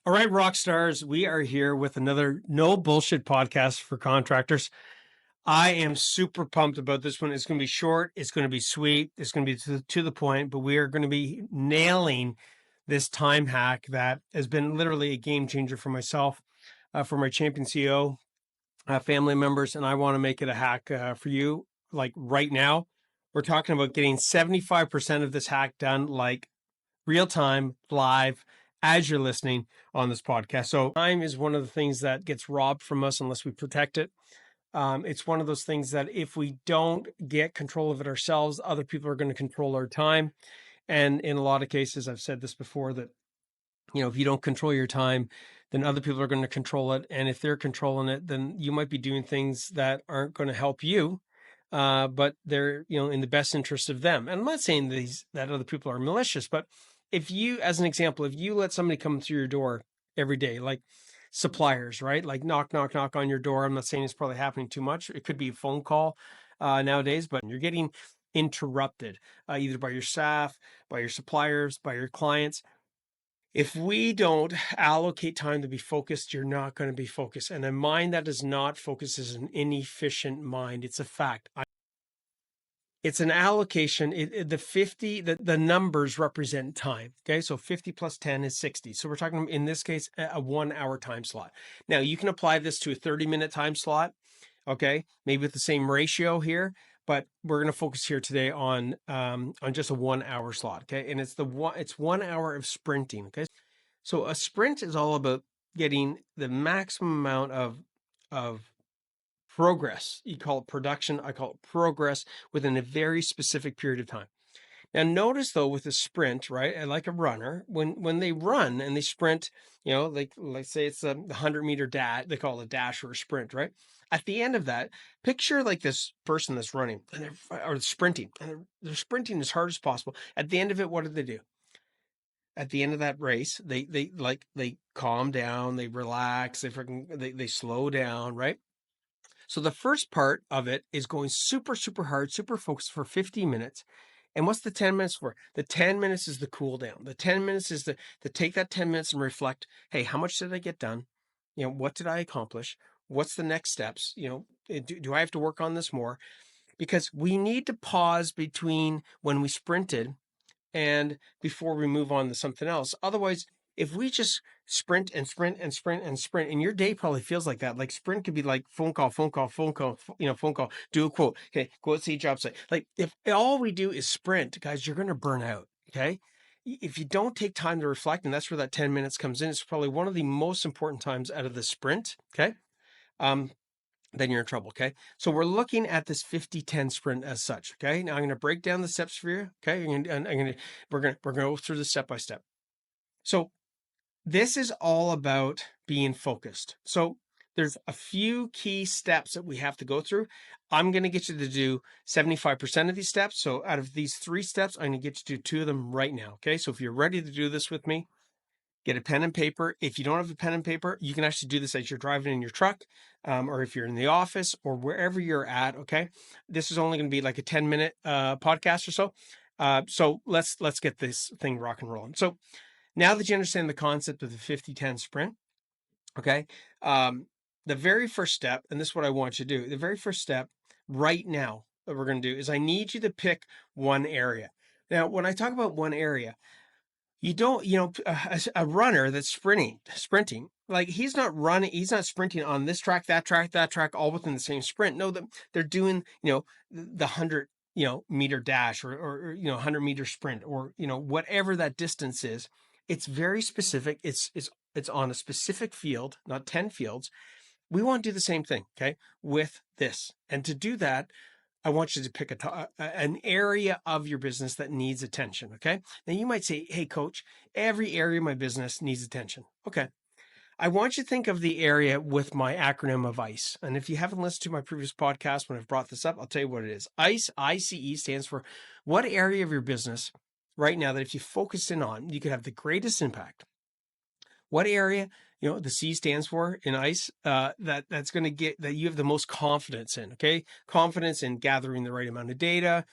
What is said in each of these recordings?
All right, rock stars, we are here with another no bullshit podcast for contractors. I am super pumped about this one. It's going to be short, it's going to be sweet, it's going to be to the point, but we are going to be nailing this time hack that has been literally a game changer for myself, for my champion CEO, family members, and I want to make it a hack for you like right now. We're talking about getting 75% of this hack done like real time, live, as you're listening on this podcast. So time is one of the things that gets robbed from us unless we protect it. It's one of those things that if we don't get control of it ourselves, other people are going to control our time. And in a lot of cases, I've said this before that, if you don't control your time, then other people are going to control it. And if they're controlling it, then you might be doing things that aren't going to help you. But they're, in the best interest of them. And I'm not saying that other people are malicious, but if you, as an example, if you let somebody come through your door every day, like suppliers, right? Like knock, knock, knock on your door. I'm not saying it's probably happening too much. It could be a phone call nowadays, but you're getting interrupted either by your staff, by your suppliers, by your clients. If we don't allocate time to be focused, you're not going to be focused. And a mind that is not focused is an inefficient mind. It's a fact. It's an allocation. The numbers represent time. Okay. So 50 plus 10 is 60. So we're talking in this case, a 1 hour time slot. Now you can apply this to a 30-minute time slot. Okay. Maybe with the same ratio here, but we're going to focus here today on just a 1 hour slot. Okay. And it's 1 hour of sprinting. Okay. So a sprint is all about getting the maximum amount of progress. You call it production. I call it progress within a very specific period of time. Now, notice though, with a sprint, right? And like a runner, when they run and they sprint, like let's say it's a 100-meter dash, they call it a dash or a sprint, right? At the end of that, picture like this person that's running or sprinting, and they're sprinting as hard as possible. At the end of it, what do? At the end of that race, they calm down, they relax, they slow down, right? So the first part of it is going super, super hard, super focused for 50 minutes. And what's the 10 minutes for? The 10 minutes is the cool down. The 10 minutes is to take that 10 minutes and reflect, hey, how much did I get done? What did I accomplish? What's the next steps? Do I have to work on this more? Because we need to pause between when we sprinted and before we move on to something else. Otherwise, if we just sprint and sprint and sprint and sprint, and your day probably feels like that. Like sprint could be like phone call, phone call, phone call, phone call, do a quote. Okay, go see a job site. Like if all we do is sprint, guys, you're going to burn out. Okay. If you don't take time to reflect, and that's where that 10 minutes comes in, it's probably one of the most important times out of the sprint. Okay. Then you're in trouble. Okay. So we're looking at this 50-10 sprint as such. Okay. Now I'm going to break down the steps for you. Okay. We're going to go through this step by step. So this is all about being focused. So there's a few key steps that we have to go through. I'm going to get you to do 75% of these steps. So out of these 3 steps, I'm going to get you to do 2 of them right now. Okay. So if you're ready to do this with me, get a pen and paper. If you don't have a pen and paper, you can actually do this as you're driving in your truck, or if you're in the office or wherever you're at. Okay. This is only going to be like a 10-minute podcast or so. So let's get this thing rock and rolling. So now that you understand the concept of the 50-10 sprint, okay, the very first step, and this is what I want you to do, the very first step right now that we're going to do is I need you to pick one area. Now, when I talk about one area, you don't, a runner that's sprinting, like he's not sprinting on this track, that track, all within the same sprint. No, they're doing, the 100, meter dash or 100-meter sprint or, whatever that distance is. It's very specific. It's on a specific field, not 10 fields. We want to do the same thing, okay, with this. And to do that, I want you to pick an area of your business that needs attention, okay? Now you might say, hey, coach, every area of my business needs attention. Okay. I want you to think of the area with my acronym of ICE. And if you haven't listened to my previous podcast when I've brought this up, I'll tell you what it is. ICE, ICE stands for what area of your business right now that if you focus in on, you could have the greatest impact. What area, the C stands for in ICE, that's going to get that you have the most confidence in. Okay. Confidence in gathering the right amount of data,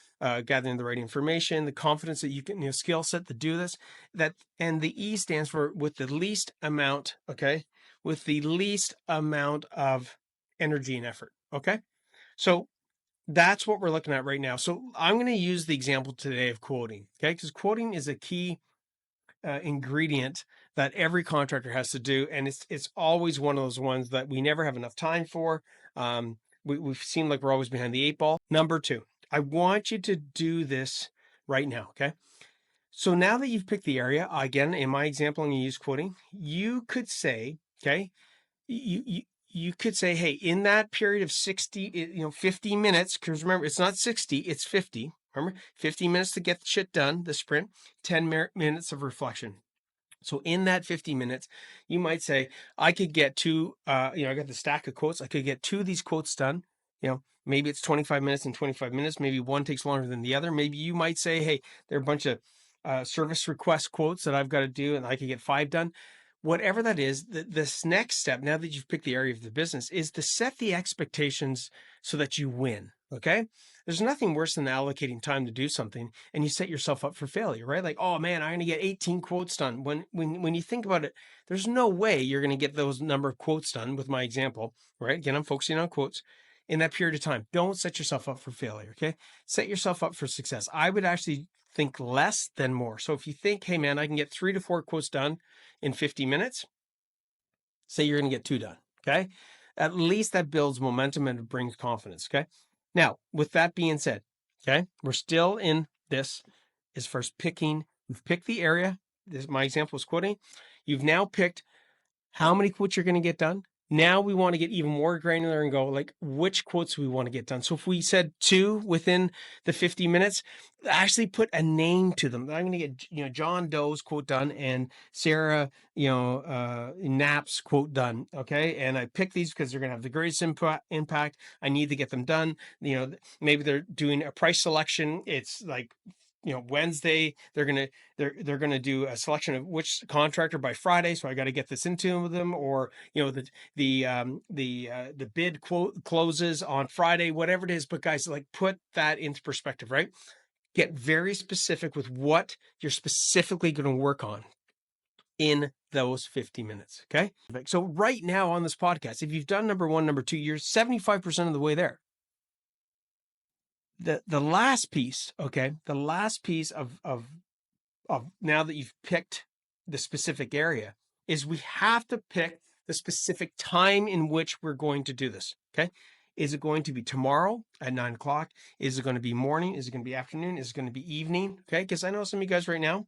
gathering the right information, the confidence that you can, skill set to do this, and the E stands for with the least amount. Okay. With the least amount of energy and effort. Okay. So that's what we're looking at right now. So I'm going to use the example today of quoting. Okay. Because quoting is a key ingredient that every contractor has to do, and it's always one of those ones that we never have enough time for. We seem like we're always behind the eight ball. Number two, I want you to do this right now. Okay. So now that you've picked the area, again, in my example, I'm going to use quoting. You could say, okay, you could say, hey, in that period of 50 minutes, because remember, it's not 60, it's 50. Remember, 50 minutes to get the shit done, the sprint, 10 minutes of reflection. So in that 50 minutes, you might say, I could get I got the stack of quotes. I could get 2 of these quotes done. Maybe it's 25 minutes and 25 minutes. Maybe one takes longer than the other. Maybe you might say, hey, there are a bunch of service request quotes that I've got to do, and I could get 5 done. Whatever that is, this next step, now that you've picked the area of the business, is to set the expectations so that you win. Okay. There's nothing worse than allocating time to do something and you set yourself up for failure, right? Like, oh man, I'm going to get 18 quotes done. When you think about it, there's no way you're going to get those number of quotes done with my example, right? Again, I'm focusing on quotes in that period of time. Don't set yourself up for failure. Okay. Set yourself up for success. I would actually think less than more. So if you think, hey man, I can get 3 to 4 quotes done in 50 minutes, say you're going to get 2 done. Okay. At least that builds momentum and it brings confidence. Okay. Now, with that being said, okay, we're still in this as far as picking. We've picked the area. My example was quoting. You've now picked how many quotes you're going to get done. Now we want to get even more granular and go like which quotes we want to get done. So if we said 2 within the 50 minutes, actually put a name to them. I'm going to get, John Doe's quote done and Sarah, Knapp's quote done. Okay. And I pick these because they're going to have the greatest impact. I need to get them done. Maybe they're doing a price selection. It's like, Wednesday, they're gonna do a selection of which contractor by Friday, so I got to get this into them, or the bid quote closes on Friday, whatever it is. But guys, like, put that into perspective, right? Get very specific with what you're specifically going to work on in those 50 minutes. Okay. So right now on this podcast, if you've done number 1, number 2, you're 75% of the way there. The last piece, okay, the last piece of now that you've picked the specific area is we have to pick the specific time in which we're going to do this. Okay. Is it going to be tomorrow at 9 o'clock? Is it going to be morning? Is it going to be afternoon? Is it going to be evening? Okay. Because I know some of you guys right now,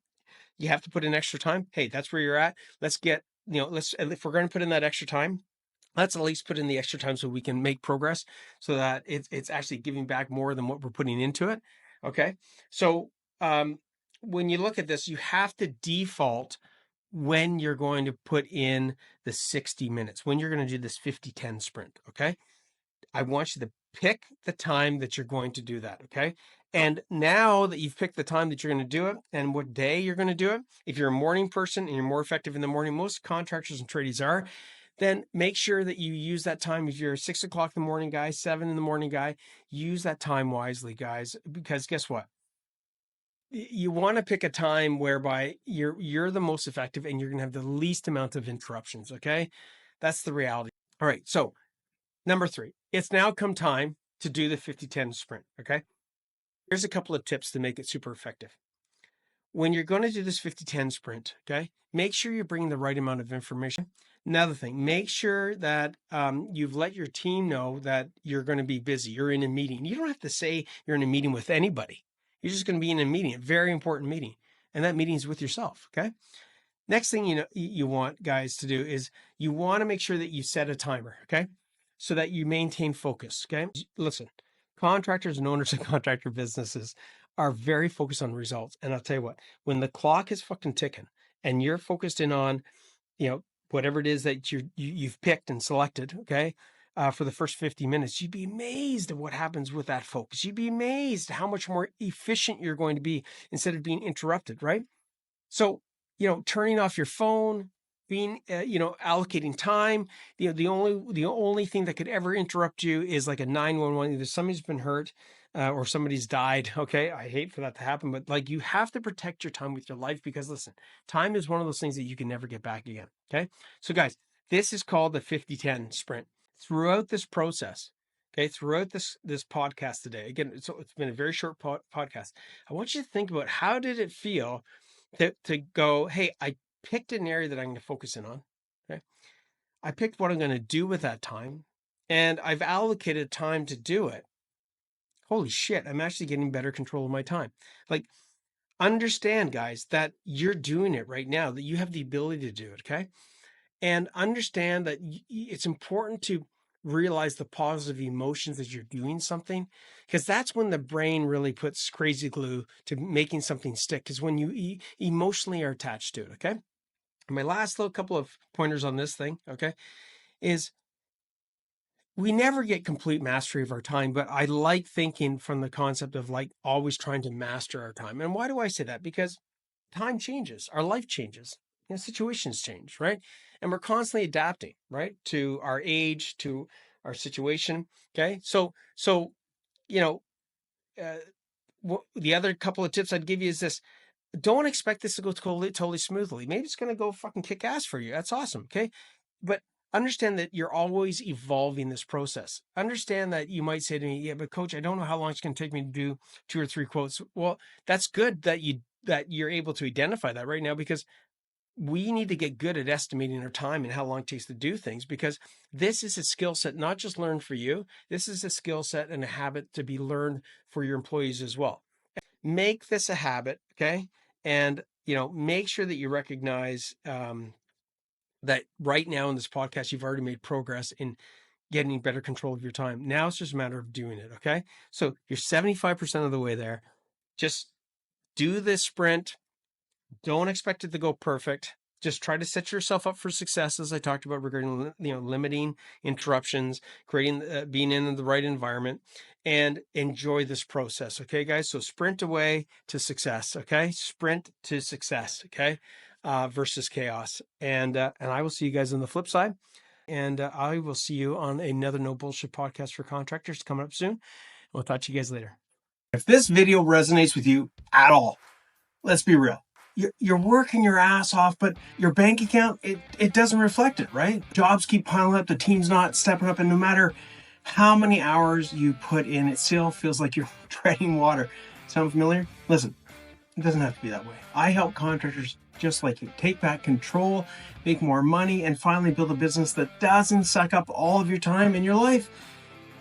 you have to put in extra time. Hey, that's where you're at. Let's if we're going to put in that extra time, let's at least put in the extra time so we can make progress so that it's actually giving back more than what we're putting into it. Okay. So when you look at this, you have to default when you're going to put in the 60 minutes, when you're going to do this 50-10 sprint. Okay. I want you to pick the time that you're going to do that. Okay. And now that you've picked the time that you're going to do it and what day you're going to do it, if you're a morning person and you're more effective in the morning, most contractors and tradies are, then make sure that you use that time. If you're a 6 o'clock in the morning guy, 7 in the morning guy, use that time wisely, guys, because guess what? You want to pick a time whereby you're the most effective and you're going to have the least amount of interruptions. Okay. That's the reality. All right. So number 3, it's now come time to do the 50-10 sprint. Okay. Here's a couple of tips to make it super effective. When you're going to do this 50-10 sprint, okay, make sure you're bringing the right amount of information. Another thing, make sure that you've let your team know that you're going to be busy. You're in a meeting. You don't have to say you're in a meeting with anybody. You're just going to be in a meeting, a very important meeting. And that meeting is with yourself, okay? Next thing you want guys to do is you want to make sure that you set a timer, okay? So that you maintain focus, okay? Listen, contractors and owners of contractor businesses are very focused on results. And I'll tell you what, when the clock is fucking ticking and you're focused in on, whatever it is that you've picked and selected, okay, for the first 50 minutes, you'd be amazed at what happens with that focus. You'd be amazed how much more efficient you're going to be instead of being interrupted, right? So, turning off your phone, being, allocating time. The only thing that could ever interrupt you is like a 911. Either somebody's been hurt or somebody's died. Okay. I hate for that to happen, but like you have to protect your time with your life because listen, time is one of those things that you can never get back again. Okay. So guys, this is called the 50-10 sprint. Throughout this process, okay, throughout this podcast today, again, so it's been a very short podcast. I want you to think about how did it feel to go, hey, I picked an area that I'm going to focus in on. Okay. I picked what I'm going to do with that time and I've allocated time to do it. Holy shit, I'm actually getting better control of my time. Like, understand, guys, that you're doing it right now, that you have the ability to do it. Okay. And understand that it's important to realize the positive emotions as you're doing something, because that's when the brain really puts crazy glue to making something stick, because when you emotionally are attached to it. Okay. My last little couple of pointers on this thing, okay, is we never get complete mastery of our time, but I like thinking from the concept of like always trying to master our time. And why do I say that? Because time changes, our life changes, situations change, right? And we're constantly adapting, right, to our age, to our situation. Okay, so you know, the other couple of tips I'd give you is this: don't expect this to go totally smoothly. Maybe it's going to go fucking kick ass for you. That's awesome. Okay. But understand that you're always evolving this process. Understand that you might say to me, yeah, but coach, I don't know how long it's going to take me to do 2 or 3 quotes. Well, that's good that you're able to identify that right now, because we need to get good at estimating our time and how long it takes to do things, because this is a skill set, not just learned for you. This is a skill set and a habit to be learned for your employees as well. Make this a habit. Okay. And, make sure that you recognize that right now in this podcast, you've already made progress in getting better control of your time. Now it's just a matter of doing it. Okay. So you're 75% of the way there. Just do this sprint. Don't expect it to go perfect. Just try to set yourself up for success, as I talked about regarding, limiting interruptions, creating, being in the right environment, and enjoy this process. Okay, guys. So sprint away to success. Okay, sprint to success. Okay, versus chaos. And I will see you guys on the flip side. And I will see you on another No Bullshit podcast for contractors coming up soon. We'll talk to you guys later. If this video resonates with you at all, let's be real. You're working your ass off, but your bank account, it doesn't reflect it, right? Jobs keep piling up, the team's not stepping up, and no matter how many hours you put in, it still feels like you're treading water. Sound familiar? Listen, it doesn't have to be that way. I help contractors just like you take back control, make more money, and finally build a business that doesn't suck up all of your time in your life.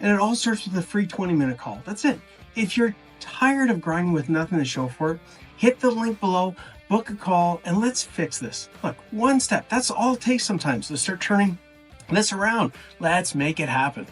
And it all starts with a free 20-minute call. That's it. If you're tired of grinding with nothing to show for it, hit the link below, book a call, and let's fix this. Look, one step, that's all it takes sometimes to start turning this around. Let's make it happen.